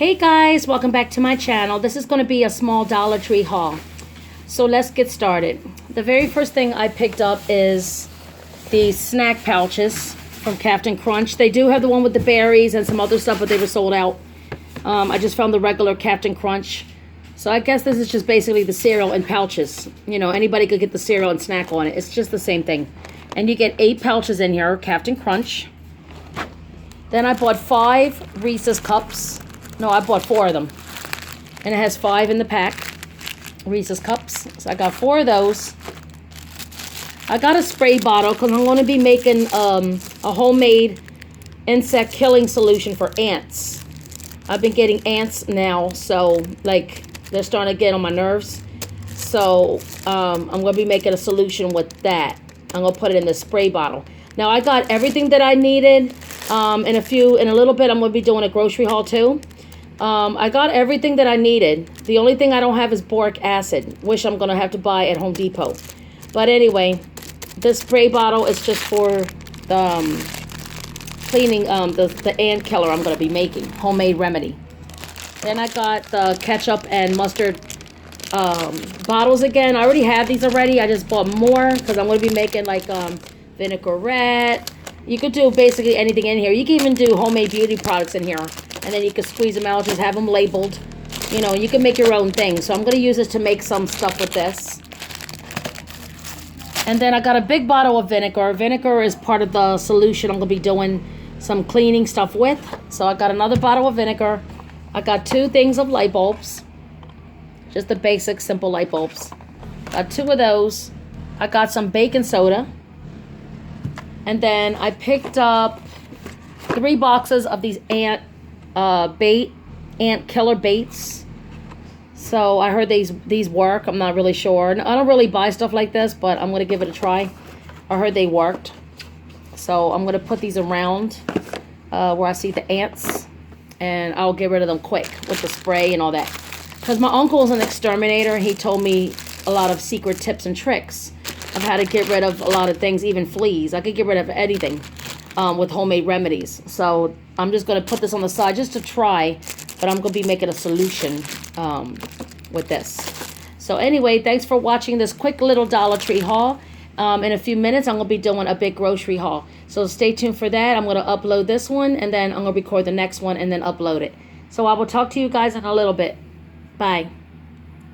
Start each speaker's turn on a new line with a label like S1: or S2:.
S1: Hey guys, welcome back to my channel. This is going to be a small Dollar Tree haul. So let's get started. The very first thing I picked up is these snack pouches from Captain Crunch. They do have the one with the berries and some other stuff, but they were sold out. I just found the regular Captain Crunch. So I guess this is just basically the cereal in pouches. You know, anybody could get the cereal and snack on it. It's just the same thing. And you get 8 pouches in here, Captain Crunch. Then I bought 5 Reese's Cups. No, I bought 4 of them. And it has 5 in the pack. Reese's Cups. So I got 4 of those. I got a spray bottle because I'm going to be making a homemade insect killing solution for ants. I've been getting ants now, so like they're starting to get on my nerves. So I'm going to be making a solution with that. I'm going to put it in the spray bottle. Now I got everything that I needed. In a little bit I'm going to be doing a grocery haul too. I got everything that I needed. The only thing I don't have is boric acid, which I'm going to have to buy at Home Depot. But anyway, this spray bottle is just for the cleaning the ant killer I'm going to be making. Homemade remedy. Then I got the ketchup and mustard bottles again. I already have these already. I just bought more because I'm going to be making like vinaigrette. You could do basically anything in here. You can even do homemade beauty products in here. And then you can squeeze them out, just have them labeled. You know, you can make your own thing. So I'm going to use this to make some stuff with this. And then I got a big bottle of vinegar. Vinegar is part of the solution I'm going to be doing some cleaning stuff with. So I got another bottle of vinegar. I got 2 things of light bulbs. Just the basic, simple light bulbs. Got 2 of those. I got some baking soda. And then I picked up 3 boxes of these ant killer baits. So I heard these work. I'm not really sure. I don't really buy stuff like this, but I'm going to give it a try. I heard they worked. So I'm going to put these around where I see the ants. And I'll get rid of them quick with the spray and all that. Because my uncle is an exterminator. He told me a lot of secret tips and tricks of how to get rid of a lot of things, even fleas. I could get rid of anything with homemade remedies. So I'm just going to put this on the side just to try. But I'm going to be making a solution with this. So anyway, thanks for watching this quick little Dollar Tree haul. In a few minutes, I'm going to be doing a big grocery haul. So stay tuned for that. I'm going to upload this one, and then I'm going to record the next one and then upload it. So I will talk to you guys in a little bit. Bye.